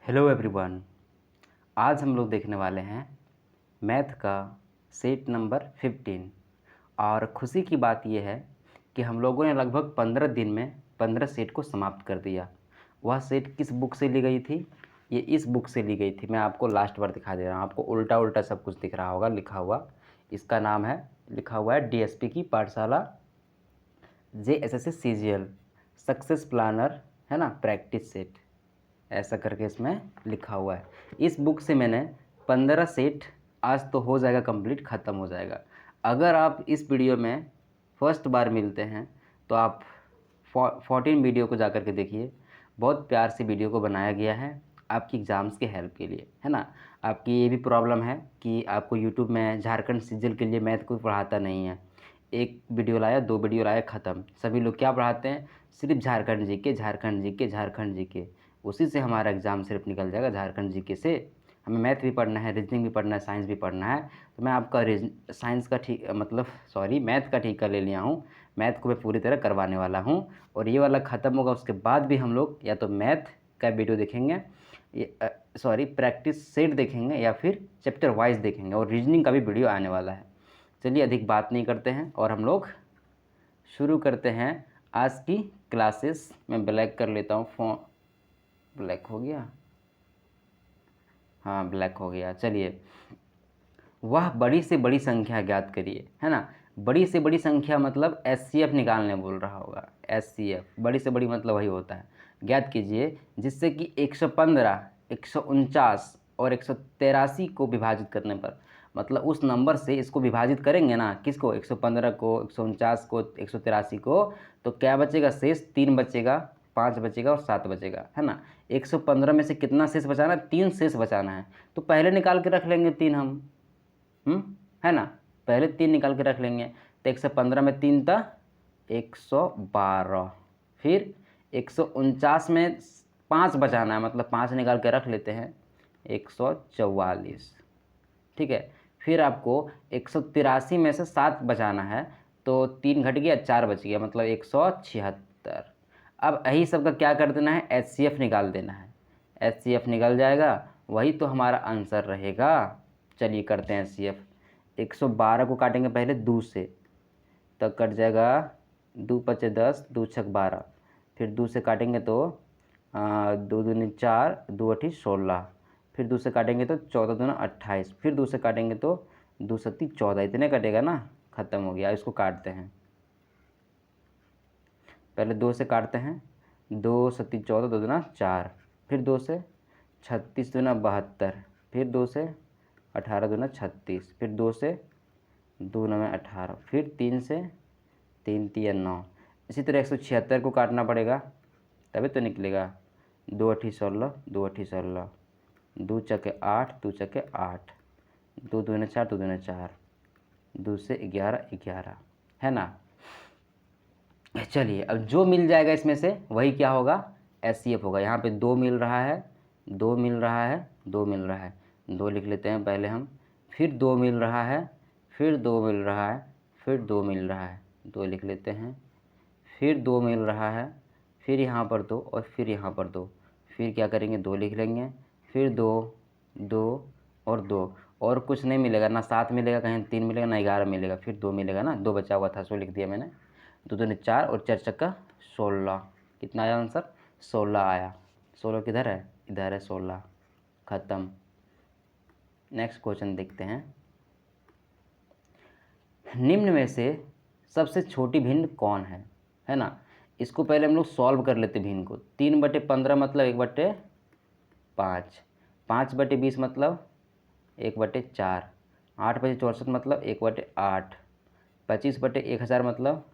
Hello everyone. आज हम लोग देखने वाले हैं मैथ का सेट नंबर 15। और खुशी की बात यह है कि हम लोगों ने लगभग 15 दिन में 15 सेट को समाप्त कर दिया। वह सेट किस बुक से ली गई थी? ये इस बुक से ली गई थी। मैं आपको लास्ट बार दिखा दे रहा हूँ। आपको उल्टा उल्टा सब कुछ दिख रहा होगा लिखा हुआ। इसका नाम है, लिखा हुआ है डीएसपी की पाठशाला JSSC CGL सक्सेस प्लानर, है ना, प्रैक्टिस सेट, ऐसा करके इसमें लिखा हुआ है। इस बुक से मैंने 15 सेट, आज तो हो जाएगा कंप्लीट, ख़त्म हो जाएगा। अगर आप इस वीडियो में फर्स्ट बार मिलते हैं तो आप 14 वीडियो को जा कर के देखिए। बहुत प्यार से वीडियो को बनाया गया है आपकी एग्ज़ाम्स के हेल्प के लिए, है ना। आपकी ये भी प्रॉब्लम है कि आपको यूट्यूब में झारखंड सीजल के लिए मैथ कोई पढ़ाता नहीं है। एक वीडियो लाया, 2 वीडियो लाया, ख़त्म। सभी लोग क्या पढ़ाते हैं? सिर्फ Jharkhand GK, Jharkhand GK, Jharkhand GK. उसी से हमारा एग्ज़ाम सिर्फ निकल जाएगा, झारखंड जीके से। हमें मैथ भी पढ़ना है, रीजनिंग भी पढ़ना है, साइंस भी पढ़ना है। तो मैं आपका साइंस का मैथ का ठेका ले लिया हूँ। मैथ को मैं पूरी तरह करवाने वाला हूँ। और ये वाला ख़त्म होगा, उसके बाद भी हम लोग या तो मैथ का वीडियो देखेंगे, प्रैक्टिस सेट देखेंगे, या फिर चैप्टर वाइज देखेंगे। और रीजनिंग का भी वीडियो आने वाला है। चलिए अधिक बात नहीं करते हैं और हम लोग शुरू करते हैं आज की क्लासेस। मैं ब्लैक कर लेता हूँ फ़ोन। ब्लैक हो गया, हाँ ब्लैक हो गया। चलिए, वह बड़ी से बड़ी संख्या ज्ञात करिए, है ना। बड़ी से बड़ी संख्या मतलब एचसीएफ निकालने बोल रहा होगा। एचसीएफ बड़ी से बड़ी मतलब वही होता है। ज्ञात कीजिए जिससे कि 115, 149 और 183 को विभाजित करने पर, मतलब उस नंबर से इसको विभाजित करेंगे ना, किसको? 115 को, 149 को, 183 को, तो क्या बचेगा शेष? 3 बचेगा, 5 बचेगा और 7 बचेगा, है ना। 115 में से कितना शेष बचाना है? 3 शेष बचाना है। तो पहले निकाल के रख लेंगे 3 हम, है ना। पहले 3 निकाल के रख लेंगे। तो 115 में 3 था 112। फिर 149 में 5 बचाना है, मतलब 5 निकाल के रख लेते हैं 144। ठीक है। फिर आपको 183 में से 7 बचाना है, तो 3 घट गया, 4 बच गया, मतलब 176। अब यही सब का क्या कर देना है? एचसीएफ निकाल देना है। एचसीएफ निकल जाएगा, वही तो हमारा आंसर रहेगा। चलिए करते हैं एचसीएफ। 112 को काटेंगे पहले 2 से, तो कट जाएगा 2 पचे 10, 2 छक 12। फिर 2 से काटेंगे तो 2 दूनी 4, 2 अठी 16। फिर 2 से काटेंगे तो 14 दूना 28। फिर 2 से काटेंगे तो 2 सत्ती 14। इतने कटेगा ना, ख़त्म हो गया। इसको काटते हैं, पहले 2 से काटते हैं। 2 सत्ती 14, 2 दूना 4। फिर 2 से 36 दूना 72। फिर 2 से 18 दूना 36। फिर 2 से 2 नवे 18। फिर 3 से 3 तिया 9। इसी तरह 176 को काटना पड़ेगा, तभी तो निकलेगा। 2 अठी 16, 2 अठी 16, 2 चके 8, 2 चके 8, 2 दूने 4, 2 दूने 4, 2 से 11, 11, है ना। चलिए, अब जो मिल जाएगा इसमें से वही क्या होगा? एचसीएफ होगा। यहाँ पे 2 मिल रहा है, 2 मिल रहा है, 2 मिल रहा है, 2 लिख लेते हैं पहले हम। फिर 2 मिल रहा है, फिर 2 मिल रहा है, फिर 2 मिल रहा है, 2 लिख लेते हैं। फिर 2 मिल रहा है, फिर यहाँ पर 2 और फिर यहाँ पर 2। फिर क्या करेंगे? 2 लिख लेंगे। फिर 2, 2 और 2, और कुछ नहीं मिलेगा ना। 7 मिलेगा, कहीं 3 मिलेगा ना, 11 मिलेगा। फिर 2 मिलेगा ना, 2 बचा हुआ था, सो लिख दिया मैंने। 2 दूनी 4 और 4 चक्का 16। कितना आया आंसर? 16 आया। 16 किधर है? इधर है 16। ख़त्म। नेक्स्ट क्वेश्चन देखते हैं। निम्न में से सबसे छोटी भिन्न कौन है ना। इसको पहले हम लोग सॉल्व कर लेते भिन्न को। 3/15 मतलब 1/5, 5/20 मतलब 1/4, 8/64 मतलब 1/8, 25/1000 मतलब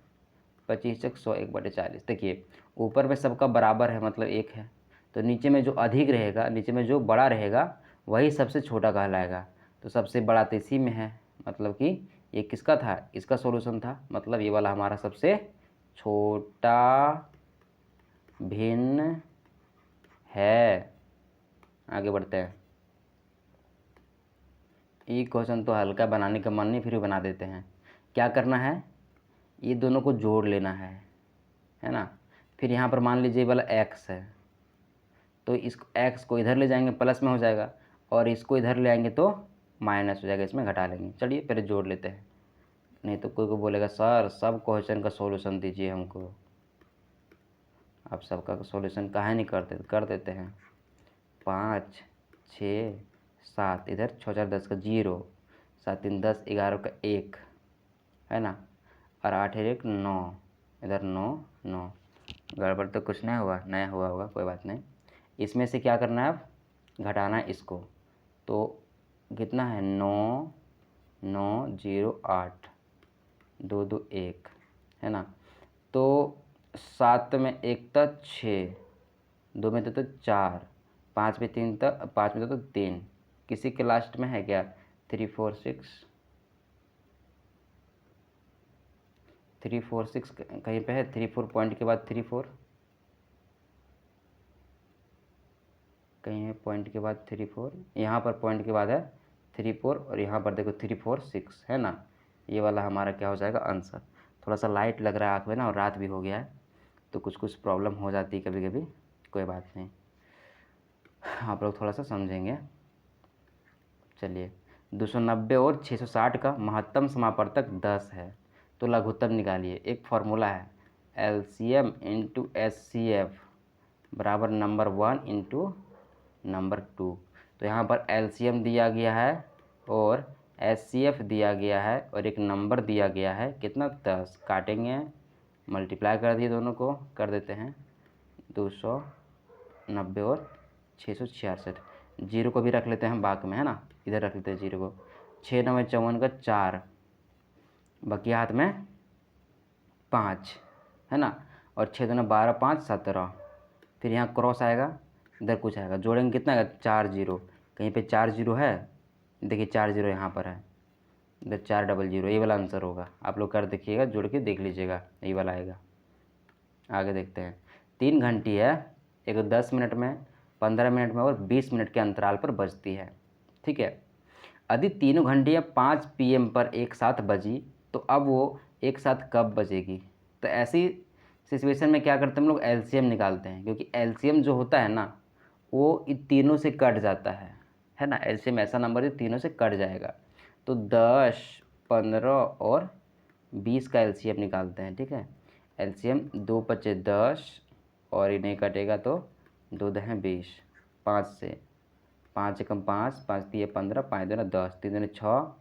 25 चक 100, 1/40। देखिए ऊपर में सबका बराबर है, मतलब 1 है। तो नीचे में जो अधिक रहेगा, नीचे में जो बड़ा रहेगा, वही सबसे छोटा कहलाएगा। तो सबसे बड़ा तो इसी में है, मतलब कि ये किसका था? इसका सॉल्यूशन था, मतलब ये वाला हमारा सबसे छोटा भिन्न है। आगे बढ़ते हैं। ये क्वेश्चन तो हल्का बनाने का मन नहीं, फिर भी बना देते हैं। क्या करना है? ये दोनों को जोड़ लेना है ना। फिर यहाँ पर मान लीजिए ये वाला x है, तो इस एक्स को इधर ले जाएंगे प्लस में हो जाएगा, और इसको इधर ले आएंगे तो माइनस हो जाएगा, इसमें घटा लेंगे। चलिए पहले जोड़ लेते हैं, नहीं तो कोई को बोलेगा सर सब क्वेश्चन का सॉल्यूशन दीजिए हमको। आप सबका सॉल्यूशन काहे नहीं करते, कर देते हैं। 5 6 7, इधर 6 4 10 का 0, 7 3 10, 11 का 1 है ना, और 8 1 9, इधर 9 9। गड़बड़ तो कुछ नहीं हुआ, नया हुआ होगा, कोई बात नहीं। इसमें से क्या करना है, अब घटाना है इसको। तो कितना है, 9 9 0 8 2 2 1 है ना। तो 7 में 1 था 6, 2 में तो 4, 5 में 3 था, 5 में तो 3। किसी के लास्ट में है क्या 3 4 6, 3 4 6 कहीं पे है, 3 4 पॉइंट के बाद 3 4 कहीं है, पॉइंट के बाद 3 4, यहाँ पर पॉइंट के बाद है 3 4, और यहाँ पर देखो 3 4 6 है ना। ये वाला हमारा क्या हो जाएगा आंसर। थोड़ा सा लाइट लग रहा है आँख में ना, और रात भी हो गया है, तो कुछ कुछ प्रॉब्लम हो जाती है कभी कभी, कोई बात नहीं, आप लोग थोड़ा सा समझेंगे। चलिए 290 और 660 का महत्तम समापवर्तक 10 है, तो लघुत्तम निकालिए। एक फार्मूला है, LCM इंटू SCF बराबर नंबर 1 इंटू नंबर 2। तो यहाँ पर LCM दिया गया है और SCF दिया गया है, और एक नंबर दिया गया है कितना 10। काटेंगे, मल्टीप्लाई कर दिए, दोनों को कर देते हैं 290 और 666। जीरो को भी रख लेते हैं बाक में है ना, इधर रख लेते हैं जीरो को। 6 9 54 का 4, बकिया हाथ में 5 है ना, और 6 2 12 5 17। फिर यहाँ क्रॉस आएगा, इधर कुछ आएगा, जोड़ेंगे कितना आएगा 4 0, कहीं पे 4 0 है, देखिए 4 0 यहाँ पर है, इधर 4 0 0, ये वाला आंसर होगा। आप लोग कर देखिएगा, जोड़ के देख लीजिएगा, यही वाला आएगा। आगे देखते हैं। 3 घंटी है, एक 10 मिनट में, 15 मिनट में और 20 मिनट के अंतराल पर बजती है, ठीक है। यदि तीनों घंटियाँ 5 PM पर एक साथ बजी, तो अब वो एक साथ कब बजेगी। तो ऐसी सिचुएशन में क्या करते हैं हम लोग, LCM निकालते हैं, क्योंकि LCM जो होता है ना वो इन तीनों से कट जाता है ना। LCM ऐसा नंबर है तीनों से कट जाएगा। तो 10 15 और 20 का LCM निकालते हैं, ठीक है। LCM 2 5 10, और ये नहीं कटेगा तो 2 10 20, 5 से 5 एकम 5, 5 3 15, 5 2 10, 3 2 6,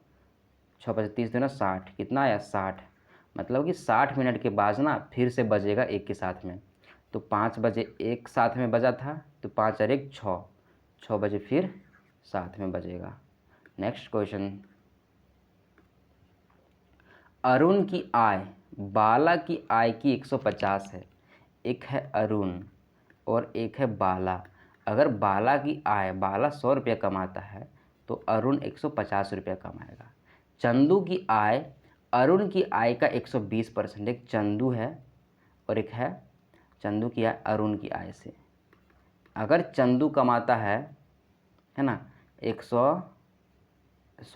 6 5 30 2 60, कितना आया 60। मतलब कि 60 मिनट के बाद ना फिर से बजेगा एक के साथ में। तो 5 बजे एक साथ में बजा था, तो 5 और 1 6, 6 बजे फिर साथ में बजेगा। Next question. अरुण की आय बाला की आय की 150 है। एक है अरुण और एक है बाला। अगर बाला की आय, बाला 100 रुपया कमाता है तो अरुण 150 रुपया कमाएगा। चंदू की आय अरुण की आय का 120%। एक चंदू है और एक है चंदू की आय अरुण की आय से। अगर चंदू कमाता है ना 100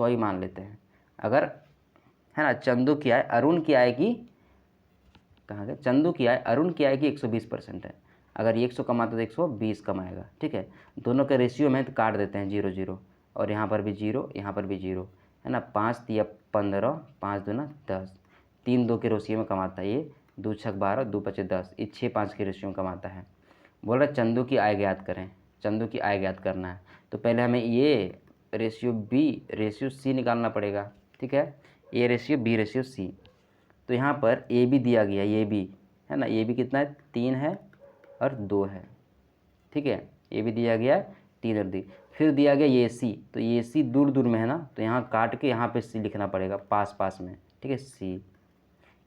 ही मान लेते हैं, अगर है ना चंदू की आय अरुण की आय की, कहाँ गए, चंदू की आय अरुण की आय की 120% है। अगर ये 100 कमाता तो 120 कमाएगा, ठीक है। दोनों के रेशियो में तो काट देते हैं 0 0, और यहाँ पर भी 0, यहाँ पर भी 0 है ना। 5 3 15, 5 2 10, 3 2 के रेशियो में कमाता है ये, 2 6 12, 2 5 10, ये 6 5 के रेशियो में कमाता है। बोल रहा चंदू की आय ज्ञात करें, चंदू की आय ज्ञात करना है, तो पहले हमें ये रेशियो B रेशियो C निकालना पड़ेगा, ठीक है। A ratio B ratio C। तो यहाँ पर AB दिया गया, ये भी है ना, AB कितना है 3 है और 2 है, ठीक है। AB दिया गया 3 और 2, फिर दिया गया ये C, तो ये C दूर दूर में है ना, तो यहाँ काट के यहाँ पे C लिखना पड़ेगा पास पास में, ठीक है। C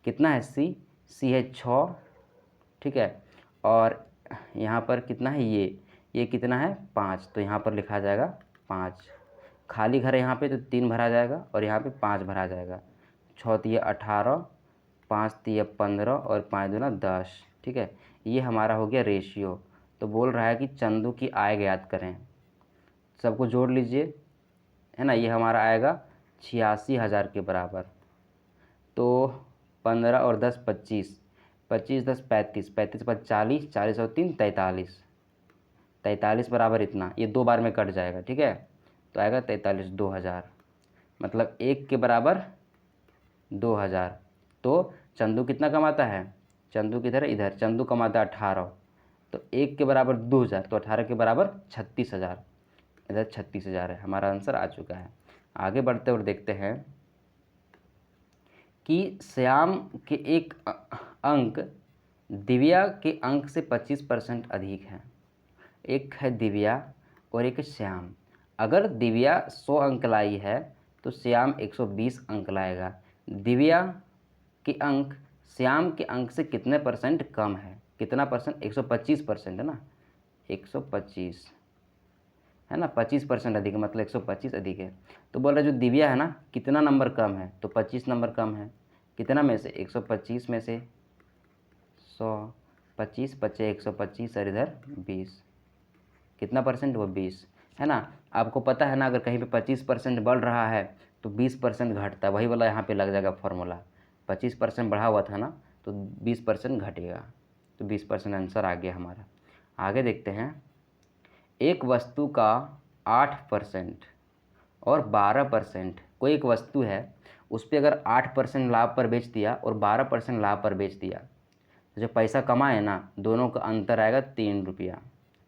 कितना है, C है 6, ठीक है। और यहाँ पर कितना है, ये कितना है 5, तो यहाँ पर लिखा जाएगा 5। खाली घर है यहाँ पे, तो 3 भरा जाएगा और यहाँ पे 5 भरा जाएगा। 6 3 18, 5 3 15 और 5 2 10, ठीक है। ये हमारा हो गया रेशियो। तो बोल रहा है कि चंदू की आय ज्ञात करें, सबको जोड़ लीजिए, है ना। ये हमारा आएगा 86,000 के बराबर। तो 15 और 10 25, 25 10 35, 35 5 40, 40 और 3 43, 43 बराबर इतना, ये 2 बार में कट जाएगा, ठीक है। तो आएगा 43 2000, मतलब 1 के बराबर 2000। तो चंदू कितना कमाता है, चंदू किधर है, इधर, चंदू कमाता है 18, तो 1 के बराबर 2000, तो 18 के बराबर 36,000, इधर 36,000 है। हमारा आंसर आ चुका है। आगे बढ़ते और देखते हैं कि श्याम के एक अंक दिव्या के अंक से 25% अधिक है। एक है दिव्या और एक है श्याम। अगर दिव्या 100 अंक लाई है तो श्याम 120 अंक लाएगा। दिव्या के अंक श्याम के अंक से कितने परसेंट कम है, कितना परसेंट, 125% है ना, 125 है ना, 25% अधिक है, मतलब 125 अधिक है। तो बोल रहा है जो दिव्या है ना कितना नंबर कम है, तो 25 नंबर कम है। कितना में से, 125 में से 100, 25 बचे 125 और इधर 20, कितना परसेंट, वो 20 है ना। आपको पता है ना, अगर कहीं पे 25% बढ़ रहा है तो 20% घटता है, वही वाला यहाँ पे लग जाएगा फॉर्मूला। 25% बढ़ा हुआ था ना, तो 20% घटेगा, तो 20% आंसर आ गया हमारा। आगे देखते हैं, एक वस्तु का 8% और 12%, कोई एक वस्तु है उस पर अगर 8% लाभ पर बेच दिया और 12% लाभ पर बेच दिया, तो जो पैसा कमाए ना दोनों का अंतर आएगा 3 रुपया।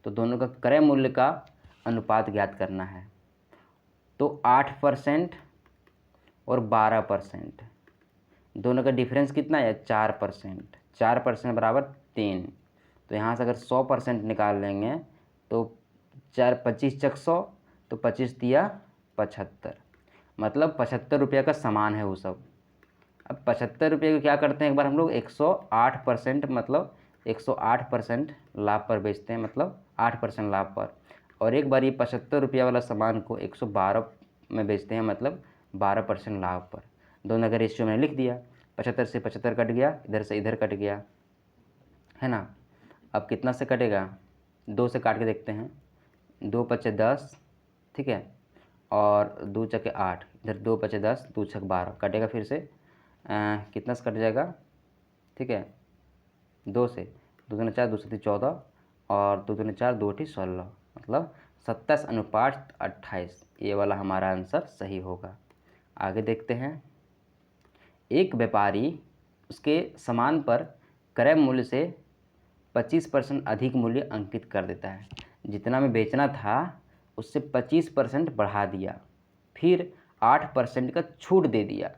तो दोनों का क्रय मूल्य का अनुपात ज्ञात करना है। तो 8% और 12%, दोनों का डिफरेंस कितना है, 4%। 4% बराबर 3। तो यहाँ से अगर 100% निकाल लेंगे तो 4 25 चक 100, तो 25 दिया 75, मतलब 75 रुपये का सामान है वो सब। अब 75 रुपये को क्या करते हैं, एक बार हम लोग 108%, मतलब 108% लाभ पर बेचते हैं, मतलब 8% लाभ पर। और एक बार ये 75 रुपये वाला सामान को 112 में बेचते हैं, मतलब 12% लाभ पर। दोनों का रेशियो मैंने लिख दिया, 75 से 75 कट गया, इधर से इधर कट गया, है ना। अब कितना से कटेगा, 2 से काट के देखते हैं, 2 पचे 10, ठीक है, और 2 चके 8, इधर 2 पचे 10, 2 छक 12 कटेगा, फिर से कितना से कट जाएगा, ठीक है, 2 से, 2 दूनी 4, 2 सत्ती 14, और 2 दूनी 4, 2 अठी 16, मतलब 27:28, ये वाला हमारा आंसर सही होगा। आगे देखते हैं, एक व्यापारी उसके सामान पर क्रय मूल्य से 25% अधिक मूल्य अंकित कर देता है। जितना में बेचना था उससे 25% बढ़ा दिया, फिर 8% का छूट दे दिया,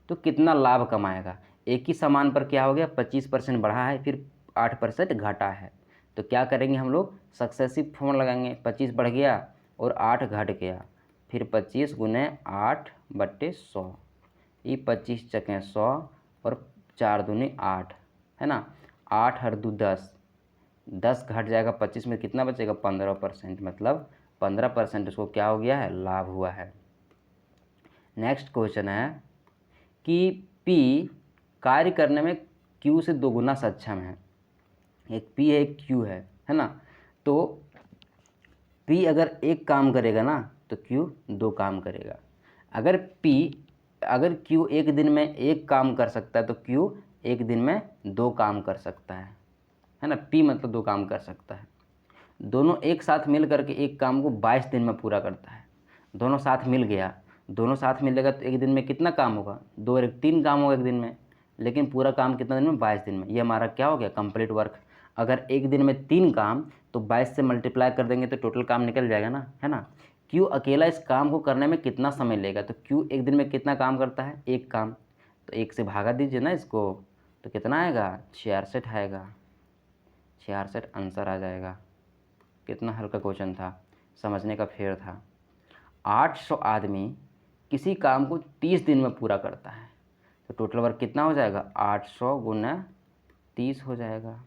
तो कितना लाभ कमाएगा। एक ही सामान पर क्या हो गया, 25% बढ़ा है, फिर 8% घटा है। तो क्या करेंगे हम लोग, सक्सेसिव फॉर्मूला लगाएंगे। 25 बढ़ गया और 8 घट गया, फिर 25 गुने 8/100, ये 25 चकें 100 और 4 दूनी 8, है ना। 8 और 2 10, 10 घट जाएगा 25 में, कितना बचेगा, 15%, मतलब 15% उसको क्या हो गया है, लाभ हुआ है। नेक्स्ट क्वेश्चन है कि P कार्य करने में Q से 2 गुना सक्षम है। एक P है, एक Q है ना। तो P अगर एक काम करेगा ना तो Q 2 काम करेगा। अगर Q एक दिन में एक काम कर सकता है तो Q एक दिन में 2 काम कर सकता है ना। P मतलब 2 काम कर सकता है। दोनों एक साथ मिल करके एक काम को 22 दिन में पूरा करता है। दोनों साथ मिल गया, दोनों साथ मिलेगा तो एक दिन में कितना काम होगा, 2 और 1 3 काम होगा एक दिन में, लेकिन पूरा काम कितना दिन में, 22 दिन में। ये हमारा क्या हो गया, कंप्लीट वर्क। अगर एक दिन में 3 काम तो 22 से मल्टीप्लाई कर देंगे तो टोटल काम निकल जाएगा ना, है ना। क्यू अकेला इस काम को करने में कितना समय लेगा, तो क्यू एक दिन में कितना काम करता है, एक काम, तो 1 से भागा दीजिए ना इसको, तो कितना आएगा, 66 आएगा। 66 आंसर आ जाएगा। कितना हल्का क्वेश्चन था, समझने का फेर था। 800 आदमी किसी काम को 30 दिन में पूरा करता है, तो टोटल वर्क कितना हो जाएगा, 800 गुना 30 हो जाएगा।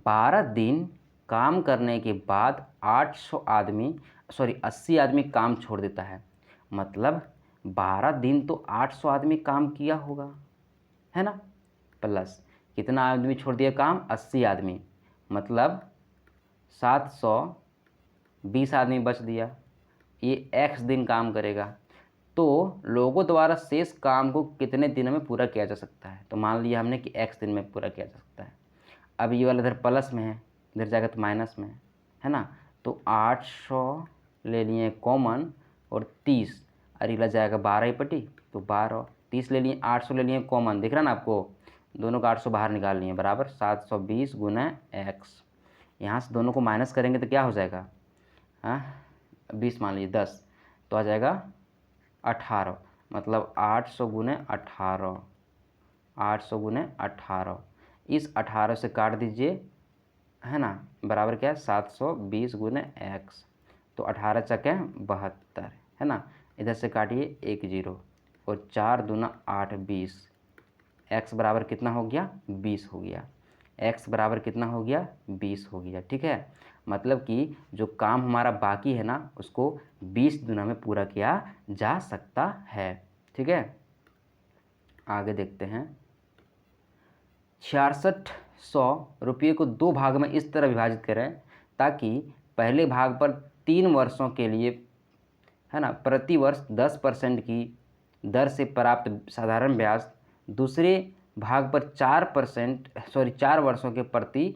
12 दिन काम करने के बाद 80 आदमी काम छोड़ देता है, मतलब 12 दिन तो 800 आदमी काम किया होगा, है ना। प्लस कितना आदमी छोड़ दिया काम, 80 आदमी, मतलब 720 आदमी बच दिया। ये x दिन काम करेगा, तो लोगों द्वारा शेष काम को कितने दिनों में पूरा किया जा सकता है, तो मान लिया हमने कि x दिन में पूरा किया जा सकता है। अब ये वाला इधर प्लस में है, इधर जाएगा तो माइनस में है ना। तो 800 ले लिए कॉमन और 30 अगला जाएगा 12 ही पटी, तो 12 30 ले लिए, 800 ले लिए कॉमन, दिख रहा ना आपको, दोनों का 800 बाहर निकाल लिए बराबर 720 गुना x। यहाँ से दोनों को माइनस करेंगे तो क्या हो जाएगा, हाँ 20 मान लीजिए 10, तो आ जाएगा 18, मतलब 800 गुने 18, 800 गुने 18, इस 18 से काट दीजिए, है ना, बराबर क्या है 720 गुने x, तो 18 चके 72, है ना, इधर से काटिए 1 0 और 4 दूना 8 20, x बराबर कितना हो गया 20 हो गया, x बराबर कितना हो गया 20 हो गया। ठीक है, मतलब कि जो काम हमारा बाकी है ना उसको 20 गुना में पूरा किया जा सकता है। ठीक है, आगे देखते हैं। 6600 रुपये को दो भाग में इस तरह विभाजित करें ताकि पहले भाग पर 3 वर्षों के लिए, है ना, प्रति वर्ष 10% की दर से प्राप्त साधारण ब्याज दूसरे भाग पर 4 वर्षों के प्रति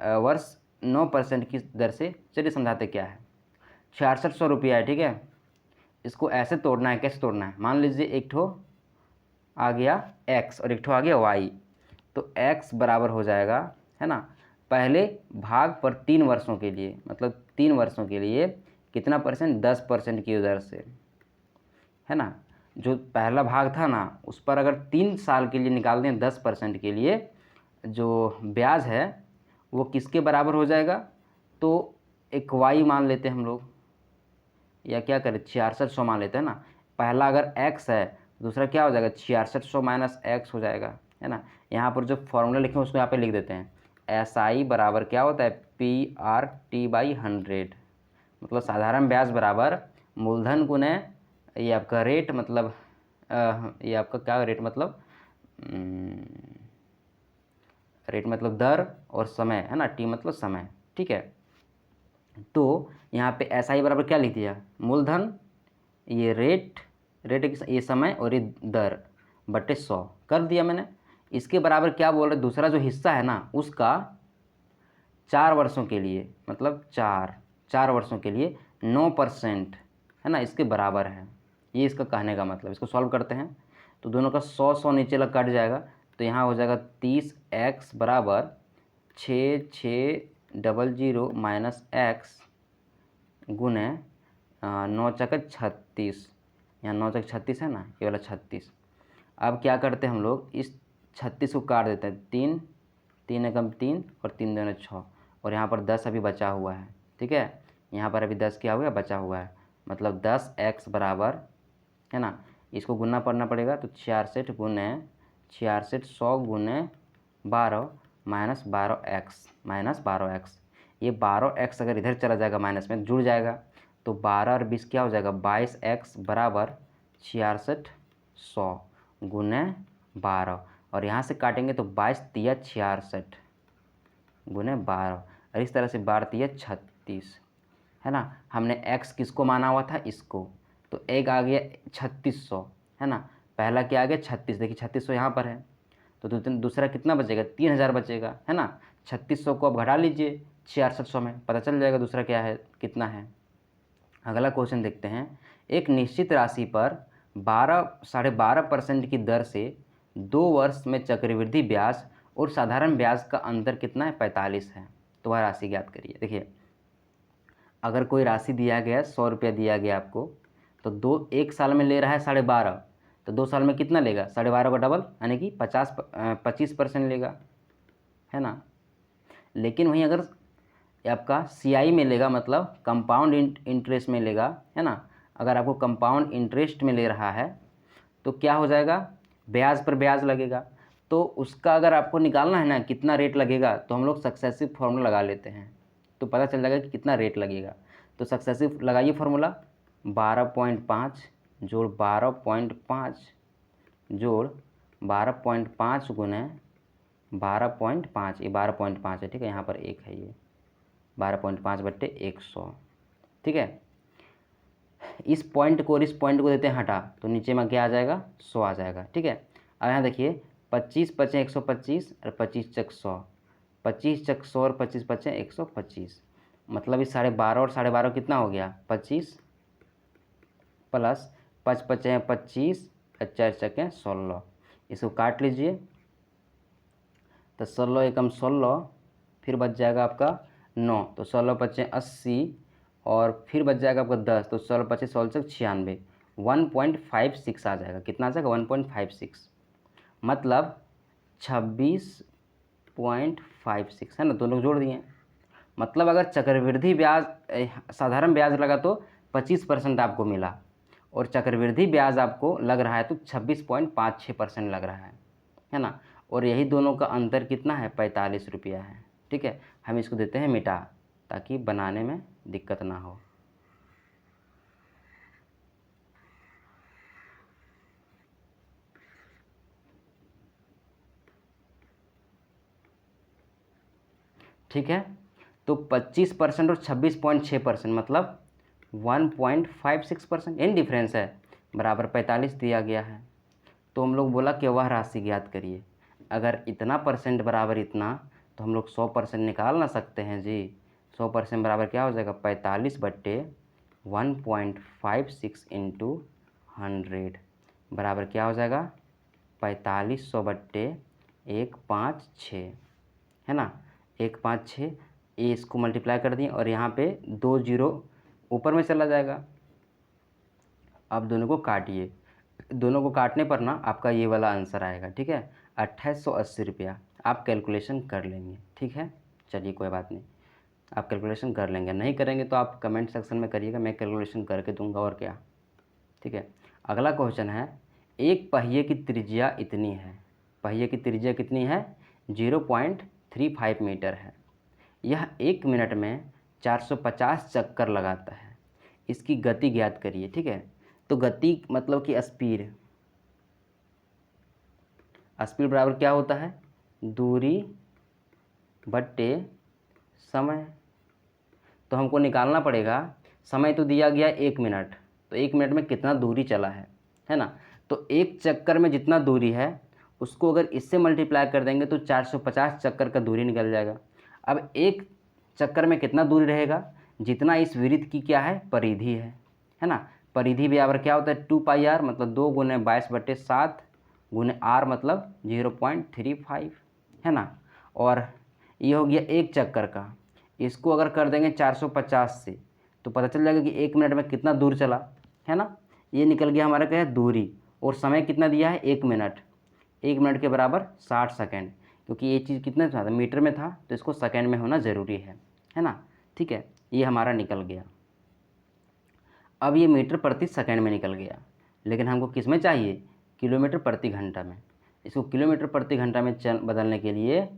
वर्ष 9% की दर से, चलिए समझाते क्या है। 6600 रुपया है, ठीक है, इसको ऐसे तोड़ना है, कैसे तोड़ना है, मान लीजिए एक ठो आ गया x और एक ठो आ गया y, तो x बराबर हो जाएगा, है ना, पहले भाग पर 3 वर्षों के लिए, मतलब 3 वर्षों के लिए कितना परसेंट, 10% की दर से, है ना, जो पहला भाग था ना उस पर अगर 3 साल के लिए निकाल दें 10% के लिए, जो ब्याज है वो किसके बराबर हो जाएगा, तो एक y मान लेते हैं हम लोग, या क्या करें 6600 मान लेते हैं ना, पहला अगर x है दूसरा क्या हो जाएगा 6600 माइनस x हो जाएगा, है ना। यहाँ पर जो फॉर्मूला लिखे हैं उसको यहाँ पे लिख देते हैं, SI बराबर क्या होता है PRT/100, मतलब साधारण ब्याज बराबर मूलधन गुने ये आपका रेट, मतलब ये आपका क्या रेट, मतलब रेट मतलब दर और समय, है ना, T मतलब समय। ठीक है, तो यहाँ पे SI बराबर क्या लिख दिया, मूलधन, ये रेट ये समय और ये दर बटे 100 कर दिया मैंने। इसके बराबर क्या बोल रहे, दूसरा जो हिस्सा है ना उसका 4 वर्षों के लिए, मतलब 4 वर्षों के लिए 9%, है ना, इसके बराबर है, ये इसका कहने का मतलब। इसको सॉल्व करते हैं तो दोनों का 100 नीचे लग कट जाएगा, तो यहाँ हो जाएगा 30x बराबर 6600 माइनस x गुने 9 चक 36, यहाँ 9 चक 36 है ना, ये वाला 36। अब क्या करते हैं हम लोग, इस 36 को काट देते हैं, 3 3 एकम 3 और 3 दूने 6, और यहाँ पर 10 अभी बचा हुआ है। ठीक है, यहाँ पर अभी 10 क्या हुआ है, बचा हुआ है, मतलब 10x बराबर, है ना, इसको गुना पड़ना पड़ेगा, तो 66 गुने 66 100 गुने 12 माइनस 12x, ये 12x अगर इधर चला जाएगा माइनस में जुड़ जाएगा, तो 12 और 20 क्या हो जाएगा 22x बराबर 6600 गुने 12, और यहाँ से काटेंगे तो 22 तिया 66 गुने 12, और इस तरह से 12 तिया 36, है ना। हमने x किसको माना हुआ था, इसको, तो एक आ गया 3600, है ना, पहला क्या आ गया 36, देखिए 3600 यहाँ पर है, तो दूसरा कितना बचेगा 3000 बचेगा, है ना। 3600 को अब घटा लीजिए 6600 में, पता चल जाएगा दूसरा क्या है, कितना है। अगला क्वेश्चन देखते हैं। एक निश्चित राशि पर 12.5% की दर से 2 वर्ष में चक्रवृद्धि ब्याज और साधारण ब्याज का अंतर कितना है, 45 है, तो वह राशि ज्ञात करिए। देखिए, अगर कोई राशि दिया गया 100 रुपया दिया गया आपको, तो एक साल में ले रहा है 12.5, तो 2 साल में कितना लेगा, 12.5 का डबल, यानी कि 25% लेगा, है ना। लेकिन वहीं अगर आपका CI में लेगा, मतलब कंपाउंड इंटरेस्ट में लेगा, है ना, अगर आपको कंपाउंड इंटरेस्ट में ले रहा है तो क्या हो जाएगा, ब्याज पर ब्याज लगेगा, तो उसका अगर आपको निकालना है ना कितना रेट लगेगा, तो हम लोग सक्सेसिव फार्मूला लगा लेते हैं, तो पता चल जाएगा कि कितना रेट लगेगा। तो सक्सेसिव लगाइए फार्मूला, 12.5 जोड़ 12.5 जोड़ 12.5 गुने 12.5, ये 12.5 है, ठीक है, यहाँ पर 1 है, ये 12.5 बट्टे 100, ठीक है। इस पॉइंट को और इस पॉइंट को देते हैं हटा, तो नीचे में क्या आ जाएगा 100 आ जाएगा, ठीक है। अब यहाँ देखिए 25 पचे 125 और 25 चक 100, 25 चक 100 और 25 पचे 125, मतलब इस 12.5 और 12.5 कितना हो गया 25 प्लस 5 5 हैं 25, 4 चकें 16। इसको काट लीजिए तो 16 एकम 16, फिर बच जाएगा आपका 9, तो 16 पचे 80 और फिर बच जाएगा आपका 10, तो 16 पचे 16 से 96, 1.56 आ जाएगा। कितना आ जाएगा 1.56, मतलब 26.56 है ना, दोनों को जोड़ दिए। मतलब अगर चक्रवृद्धि ब्याज साधारण ब्याज लगा तो 25% आपको मिला, और चक्रवृद्धि ब्याज आपको लग रहा है तो 26.56% लग रहा है ना। और यही दोनों का अंतर कितना है 45 रुपया है। ठीक है, हम इसको देते हैं मिटा ताकि बनाने में दिक्कत ना हो। ठीक है, तो 25% और 26.6% मतलब 1.56% इन डिफरेंस है, बराबर 45 दिया गया है। तो हम लोग बोला कि वह राशि ज्ञात करिए। अगर इतना परसेंट बराबर इतना, तो हम लोग 100% निकाल ना सकते हैं जी। 100% बराबर क्या हो जाएगा 45/1.56 इंटू 100 बराबर क्या हो जाएगा 4500/156 है ना। 156 ये इसको मल्टीप्लाई कर दिए और यहाँ पे 2 जीरो ऊपर में चला जाएगा। अब दोनों को काटिए, दोनों को काटने पर ना आपका ये वाला आंसर आएगा। ठीक है, 2880 रुपया। आप कैलकुलेशन कर लेंगे। ठीक है, चलिए कोई बात नहीं, आप कैलकुलेशन कर लेंगे। नहीं करेंगे तो आप कमेंट सेक्शन में करिएगा, मैं कैलकुलेशन करके दूंगा और क्या। ठीक है, अगला क्वेश्चन है, एक पहिए की त्रिज्या इतनी है। पहिए की त्रिज्या कितनी है 0.35 मीटर है। यह 1 मिनट में 450 चक्कर लगाता है। इसकी गति ज्ञात करिए। ठीक है, तो गति मतलब कि स्पीड, स्पीड बराबर क्या होता है दूरी बट्टे समय। तो हमको निकालना पड़ेगा, समय तो दिया गया 1 मिनट, तो 1 मिनट में कितना दूरी चला है ना। तो एक चक्कर में जितना दूरी है उसको अगर इससे मल्टीप्लाई कर देंगे तो 450 चक्कर का दूरी निकल जाएगा। अब एक चक्कर में कितना दूरी रहेगा, जितना इस वृत्त की क्या है परिधि है ना। परिधि बराबर क्या होता है 2πr, मतलब 2 गुने 22/7 गुने r मतलब 0.35 है ना। और ये हो गया एक चक्कर का, इसको अगर कर देंगे 450 से तो पता चल जाएगा कि 1 मिनट में कितना दूर चला है ना। ये निकल गया हमारा क्या है दूरी, और समय कितना दिया है 1 मिनट। 1 मिनट के बराबर 60 सेकेंड, क्योंकि ये चीज़ कितने था मीटर में था तो इसको सेकेंड में होना ज़रूरी है ना। ठीक है, ये हमारा निकल गया। अब ये मीटर प्रति सेकेंड में निकल गया, लेकिन हमको किस में चाहिए किलोमीटर प्रति घंटा में। इसको किलोमीटर प्रति घंटा में बदलने के लिए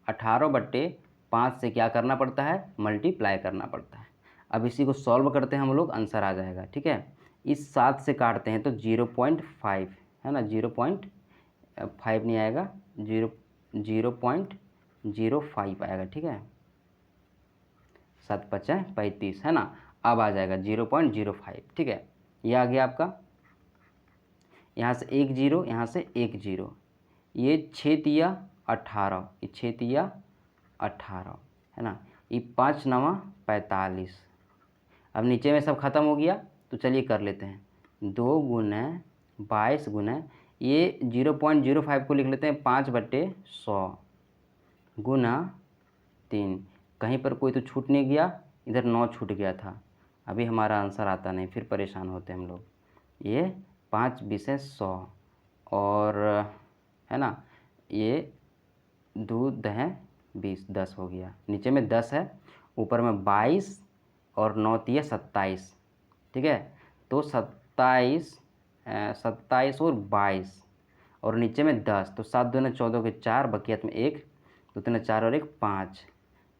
18/5 से क्या करना पड़ता है मल्टीप्लाई करना पड़ता है। अब इसी को सॉल्व करते हैं हम लोग, आंसर आ जाएगा। ठीक है, इस 7 से काटते हैं तो 0.5 है ना, 0.5 नहीं आएगा, 0.05 आएगा। ठीक है, 7 5 35 है ना। अब आ जाएगा 0.05। ठीक है, ये आ गया आपका। यहाँ से 1 जीरो, यहाँ से 1 जीरो, ये 6 तिया 18, ये 6 तिया 18 है ना। ये 5 9 45। अब नीचे में सब खत्म हो गया तो चलिए कर लेते हैं 2 गुने 22 गुने ये 0.05 को लिख लेते हैं 5/100 गुना 3। कहीं पर कोई तो छूट नहीं गया, इधर 9 छूट गया था। अभी हमारा आंसर आता नहीं, फिर परेशान होते हम लोग। ये 5 बीसे 100 और है ना, ये 2 दहें 20, 10 हो गया। नीचे में 10 है, ऊपर में 22 और 9 तिया 27। ठीक है, तो 27 और 22 और नीचे में 10, तो 7 दूना 14 के 4, बकियत में 1, 2 3 4 और 1 5,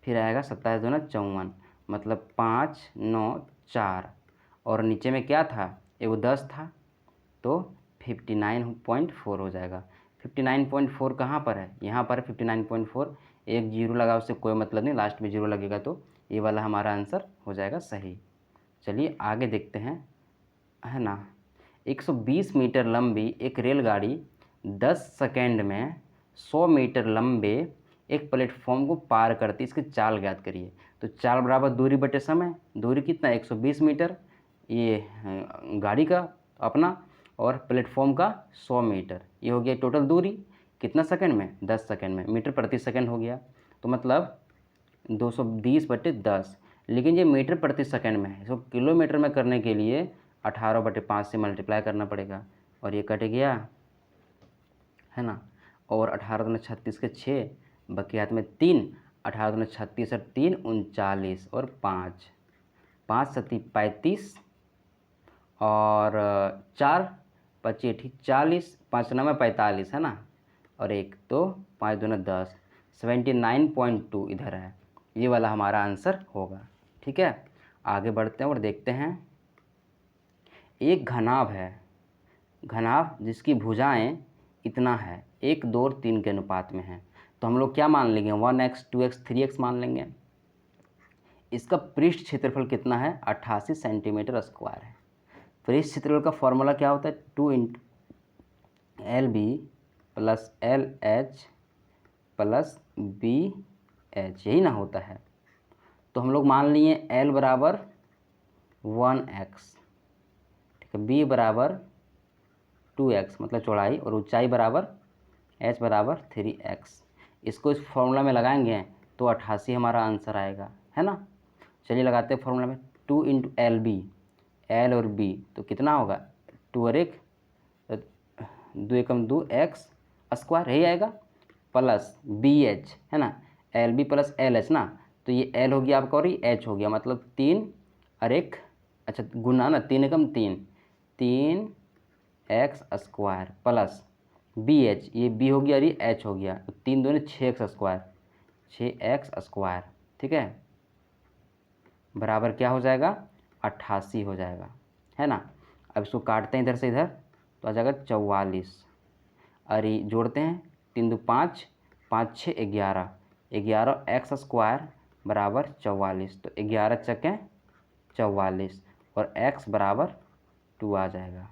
फिर आएगा 27 दूना 54, मतलब 5 9 4 और नीचे में क्या था एगो 10 था तो 59.4 हो जाएगा। 59.4 कहाँ पर है, यहाँ पर 59.4, एक जीरो लगा उससे कोई मतलब नहीं, लास्ट में जीरो लगेगा तो ये वाला हमारा आंसर हो जाएगा सही। चलिए आगे देखते हैं, है ना। 120 मीटर लंबी एक रेलगाड़ी 10 सेकेंड में 100 मीटर लंबे एक प्लेटफॉर्म को पार करती है, इसकी चाल ज्ञात करिए। तो चाल बराबर दूरी बटे समय, दूरी कितना 120 मीटर, ये गाड़ी का अपना, और प्लेटफॉर्म का 100 मीटर। ये हो गया टोटल दूरी कितना सेकंड में, 10 सेकंड में, मीटर प्रति सेकंड हो गया। तो मतलब 220/10, लेकिन ये मीटर प्रति सेकंड में है, इसको किलोमीटर में करने के लिए 18/5 से मल्टीप्लाई करना पड़ेगा, और ये कट गया, है ना। और 18 दूनी 36 के 6, बाकी हाथ में 3, 18 दूनी 36 और 3 39, और 5, 5 सती 35, और 4 25 40, 5 9 45, है ना, और 1 तो 5 दूना 10, 79.2 इधर है, ये वाला हमारा आंसर होगा। ठीक है, आगे बढ़ते हैं और देखते हैं। एक घनाभ है, घनाभ जिसकी भुजाएं इतना है, 1 2 और 3 के अनुपात में है, तो हम लोग क्या मान लेंगे, 1x 2x 3x मान लेंगे। इसका पृष्ठ क्षेत्रफल कितना है, 88 सेंटीमीटर स्क्वायर है। पृष्ठ क्षेत्रफल का फॉर्मूला क्या होता है, 2 × LB + LH + BH, यही ना होता है। तो हम लोग मान लिए L बराबर 1x, ठीक है, B बराबर 2x मतलब चौड़ाई, और ऊंचाई बराबर h बराबर 3x। इसको इस फॉर्मूला में लगाएंगे तो 88 हमारा आंसर आएगा, है ना। चलिए लगाते हैं फॉर्मूला में, 2 × LB, L और B, तो कितना होगा, 2 और 1 2 एकम 2 x स्क्वायर, यही आएगा, प्लस BH, है ना, LB + LH ना, तो ये L हो गया आपका और ये H हो गया, मतलब 3 और 1, अच्छा गुना ना, 3 एकम 3 3x स्क्वायर प्लस BH, ये B हो गया और ये H हो गया, तो 3 दूनी 6x स्क्वायर, 6x स्क्वायर, ठीक है, बराबर क्या हो जाएगा, 88 हो जाएगा, है ना। अब इसको काटते हैं इधर से इधर, तो आ जाएगा 44, और ये जोड़ते हैं, 3 2 5, 5 6 11, 11x स्क्वायर बराबर 44, तो 11 चकें 44, और x बराबर 2 आ जाएगा।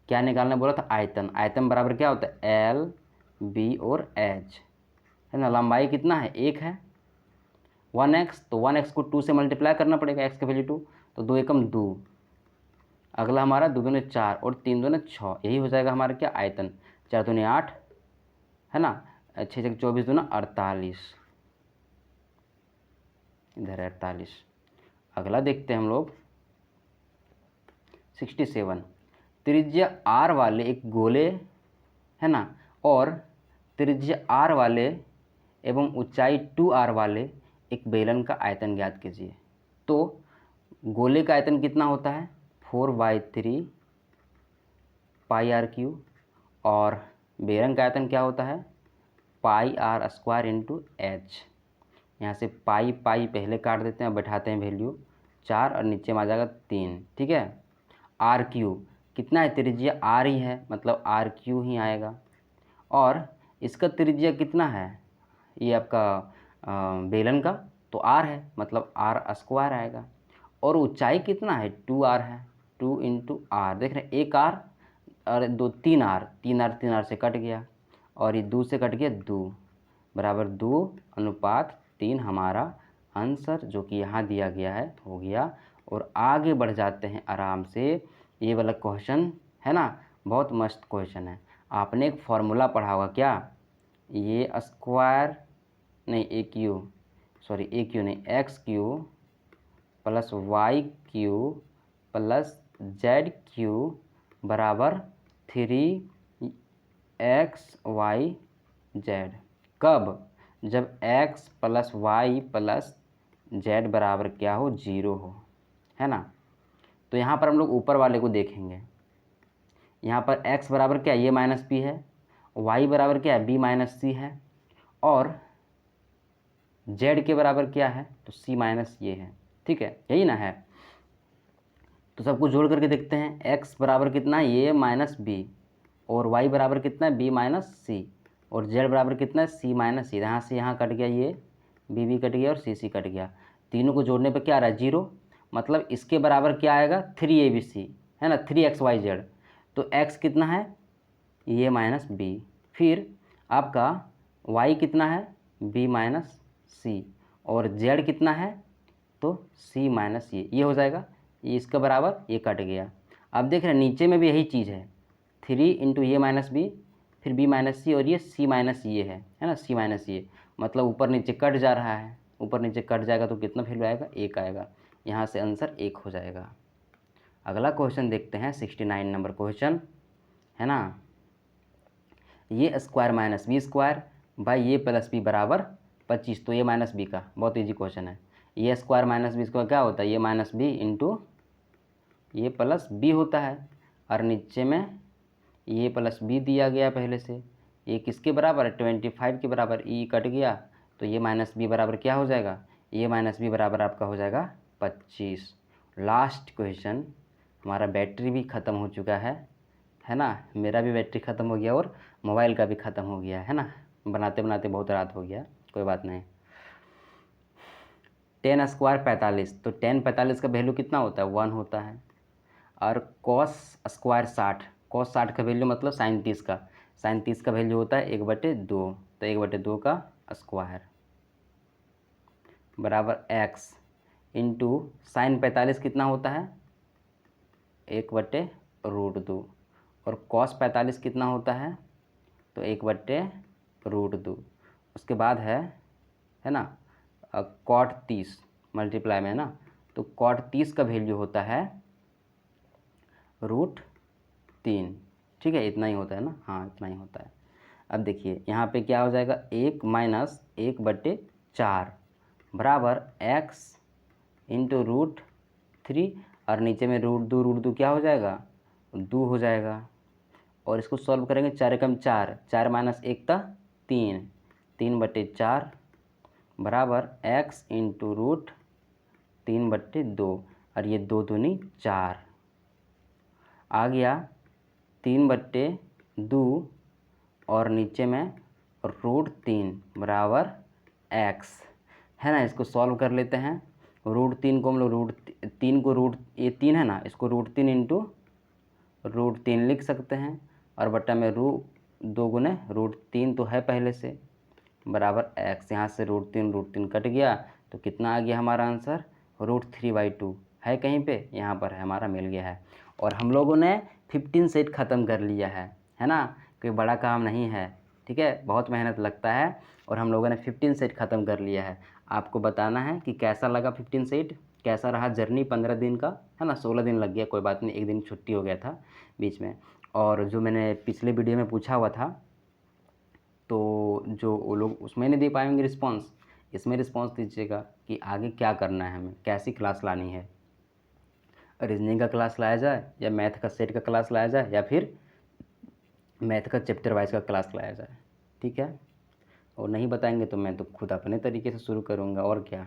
क्या निकालने बोला था, आयतन। आयतन बराबर क्या होता है, L B और H, है ना। लंबाई कितना है, 1 है, 1x, तो 1x को 2 से मल्टीप्लाई करना पड़ेगा, x की वैल्यू 2, तो 2 एकम 2, अगला हमारा 2 दूनी 4 और 3 दूनी 6, यही हो जाएगा हमारा क्या, आयतन। 4 दूनी 8, है ना, 6 6 24 दूना 48, इधर 48। अगला देखते हैं हम लोग 67। त्रिज्या r वाले एक गोले, है ना, और त्रिज्या r वाले एवं ऊंचाई 2r वाले एक बेलन का आयतन ज्ञात कीजिए। तो गोले का आयतन कितना होता है, 4/3 πr3, और बेलन का आयतन क्या होता है, πr² × h। यहाँ से पाई पाई पहले काट देते हैं, बैठाते हैं वैल्यू 4, और नीचे में आ जाएगा 3, ठीक है। r³ कितना है, त्रिज्या r ही है, मतलब r³ ही आएगा, और इसका त्रिज्या कितना है, ये आपका बेलन का, तो r है, मतलब r² आएगा, और ऊंचाई कितना है, 2r है, 2 × r, देख रहे हैं, एक r और 2 3r, 3r से कट गया, और ये 2 से कट गया 2, बराबर 2:3 हमारा आंसर जो कि यहाँ दिया गया है हो गया। और आगे बढ़ जाते हैं आराम से, ये वाला क्वेश्चन है ना, बहुत मस्त क्वेश्चन है। आपने एक फार्मूला पढ़ा होगा क्या, ये स्क्वायर नहीं, ए क्यू नहीं, x³ + y³ + z³ बराबर 3xyz। कब, जब x + y + z बराबर क्या हो, 0 हो, है ना। तो यहाँ पर हम लोग ऊपर वाले को देखेंगे, यहाँ पर x बराबर क्या है, ये -b है, y बराबर क्या है, b - c है, और z के बराबर क्या है, तो c - ये है, ठीक है, यही ना है। तो सबको जोड़ करके देखते हैं, x बराबर कितना है, ये -b, और y बराबर कितना है, b - c, और z बराबर कितना है, c - c। यहाँ से यहाँ कट गया, ये b कट गया और c कट गया, तीनों को जोड़ने पर क्या आ रहा है, 0, मतलब इसके बराबर क्या आएगा, 3abc, है ना, 3xyz। तो x कितना है, ये -b, फिर आपका वाई कितना है बी माइनस सी, और जेड कितना है तो सी माइनस ये हो जाएगा, ये इसका बराबर ये कट गया। अब देख रहे हैं नीचे में भी यही चीज़ है, 3 इंटू ये माइनस बी, फिर बी माइनस सी, और ये सी माइनस ये है ना, सी माइनस ये, मतलब ऊपर नीचे कट जा रहा है, ऊपर नीचे कट जाएगा तो कितना वैल्यू आएगा, 1 आएगा। यहाँ से आंसर 1 हो जाएगा। अगला क्वेश्चन देखते हैं 69 नंबर क्वेश्चन है ना। ये square minus B square by ये प्लस बी बराबर 25, तो ये माइनस बी का बहुत इजी क्वेश्चन है। ये स्क्वायर माइनस बी स्क्वायर क्या होता है, ये माइनस बी इंटू ये प्लस बी होता है, और नीचे में ये प्लस बी दिया गया पहले से, ये किसके बराबर है 25 के बराबर, ई कट गया तो ये माइनस बी बराबर क्या हो जाएगा, ये माइनस बी बराबर आपका हो जाएगा 25। लास्ट क्वेश्चन, हमारा बैटरी भी ख़त्म हो चुका है ना, मेरा भी बैटरी ख़त्म हो गया और मोबाइल का भी ख़त्म हो गया है ना, बनाते बनाते बहुत रात हो गया, कोई बात नहीं। 10 स्क्वायर 45, तो 10 45 का वैल्यू कितना होता है 1 होता है, और कॉस स्क्वायर 60, कॉस 60 का वैल्यू मतलब साइन 30 का, साइन 30 का वैल्यू होता है 1/2, तो 1/2 का स्क्वायर बराबर x इंटू साइन 45 कितना होता है 1/√2, और कॉस 45 कितना होता है तो 1/√2। उसके बाद है ना कॉट 30 मल्टीप्लाई में है ना, तो कॉट 30 का वैल्यू होता है √3। ठीक है, इतना ही होता है ना, हाँ इतना ही होता है। अब देखिए यहाँ पे क्या हो जाएगा 1 माइनस 1/4 बराबर x इंटू √3, और नीचे में √2 क्या हो जाएगा 2 हो जाएगा, और इसको सॉल्व करेंगे 4 एकम 4, 4 माइनस 1 था 3, 3/4 बराबर x इंटू √3/2, और ये 2 दूनी 4 आ गया 3/2, और नीचे में √3 बराबर x है ना। इसको सॉल्व कर लेते हैं, √3 को हम लोग √3 को ये 3 है ना, इसको √3 इंटू √3 लिख सकते हैं, और बट्टा में √2 गुने √3 तो है पहले से बराबर x, यहाँ से √3 कट गया तो कितना आ गया हमारा आंसर √3/2 है कहीं पे, यहाँ पर है हमारा, मिल गया है। और हम लोगों ने 15 सेट ख़त्म कर लिया है ना, कोई बड़ा काम नहीं है, ठीक है, बहुत मेहनत लगता है, और हम लोगों ने 15 सेट ख़त्म कर लिया है। आपको बताना है कि कैसा लगा 15 सेट, कैसा रहा जर्नी 15 दिन का, है ना, 16 दिन लग गया, कोई बात नहीं, एक दिन छुट्टी हो गया था बीच में। और जो मैंने पिछले वीडियो में पूछा हुआ था, तो जो वो लोग उसमें नहीं दे पाएंगे रिस्पॉन्स, इसमें रिस्पॉन्स दीजिएगा कि आगे क्या करना है, हमें कैसी क्लास लानी है, रीजनिंग का क्लास लाया जाए, या मैथ का सेट का क्लास लाया जाए, या फिर मैथ का चैप्टर वाइज का क्लास लाया जाए, ठीक है। और नहीं बताएंगे तो मैं तो खुद अपने तरीके से शुरू करूँगा, और क्या।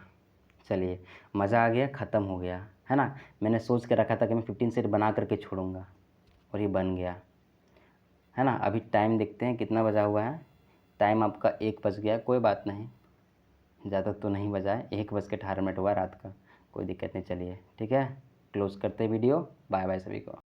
चलिए, मज़ा आ गया, ख़त्म हो गया है ना। मैंने सोच के रखा था कि मैं 15 सेट बना करके छोड़ूंगा, और ये बन गया है ना। अभी टाइम देखते हैं कितना बजा हुआ है, टाइम आपका 1 बज गया, कोई बात नहीं, ज़्यादा तो नहीं बजा है, 1:18 हुआ रात का, कोई दिक्कत नहीं। चलिए ठीक है, क्लोज़ करते वीडियो, बाय बाय सभी को।